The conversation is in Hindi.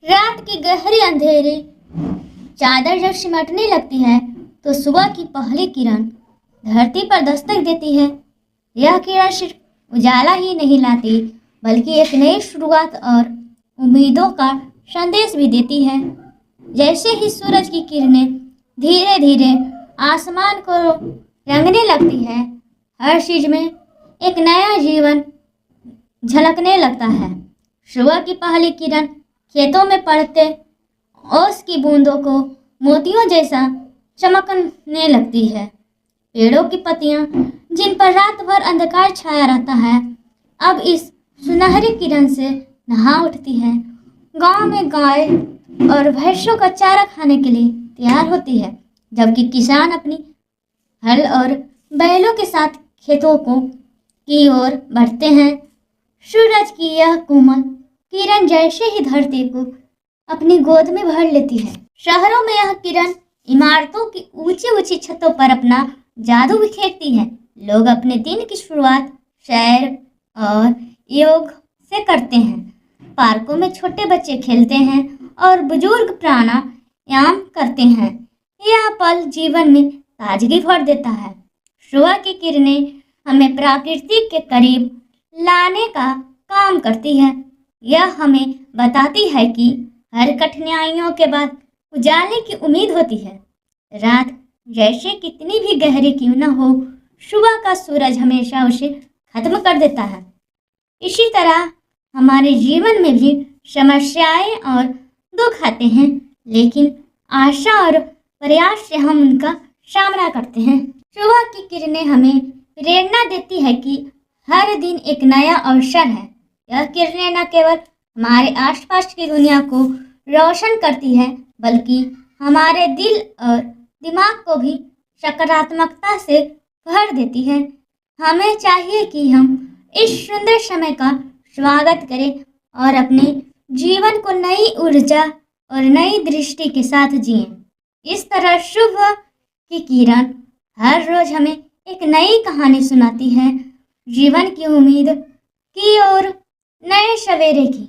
रात की गहरी अंधेरी चादर जब सिमटने लगती है तो सुबह की पहली किरण धरती पर दस्तक देती है। यह किरण सिर्फ उजाला ही नहीं लाती बल्कि एक नई शुरुआत और उम्मीदों का संदेश भी देती है। जैसे ही सूरज की किरणें धीरे धीरे आसमान को रंगने लगती है, हर चीज में एक नया जीवन झलकने लगता है। सुबह की पहली किरण खेतों में पड़ते ओस की बूंदों को मोतियों जैसा चमकने लगती है। पेड़ों की पत्तियां जिन पर रात भर अंधकार छाया रहता है, अब इस सुनहरी किरण से नहा उठती है। गांव में गाय और भैंसों का चारा खाने के लिए तैयार होती है, जबकि किसान अपनी हल और बैलों के साथ खेतों की ओर बढ़ते हैं। सूरज की यह कोमल किरण जैसे ही धरती को अपनी गोद में भर लेती है, शहरों में यह किरण इमारतों की ऊंची ऊंची छतों पर अपना जादू बिखेरती है। लोग अपने दिन की शुरुआत सैर और योग से करते हैं। पार्कों में छोटे बच्चे खेलते हैं और बुजुर्ग प्राणायाम करते हैं। यह पल जीवन में ताजगी भर देता है। सुबह की किरणें हमें प्रकृति के करीब लाने का काम करती है। यह हमें बताती है कि हर कठिनाइयों के बाद उजाले की उम्मीद होती है। रात जैसे कितनी भी गहरी क्यों न हो, सुबह का सूरज हमेशा उसे खत्म कर देता है। इसी तरह हमारे जीवन में भी समस्याएं और दुख आते हैं, लेकिन आशा और प्रयास से हम उनका सामना करते हैं। सुबह की किरणें हमें प्रेरणा देती है कि हर दिन एक नया अवसर है। यह किरणें न केवल हमारे आसपास की दुनिया को रोशन करती है, बल्कि हमारे दिल और दिमाग को भी सकारात्मकता से भर देती है। हमें चाहिए कि हम इस सुंदर समय का स्वागत करें और अपने जीवन को नई ऊर्जा और नई दृष्टि के साथ जिएं। इस तरह सुबह की किरण हर रोज हमें एक नई कहानी सुनाती है, जीवन की उम्मीद की और नए सवेरे की।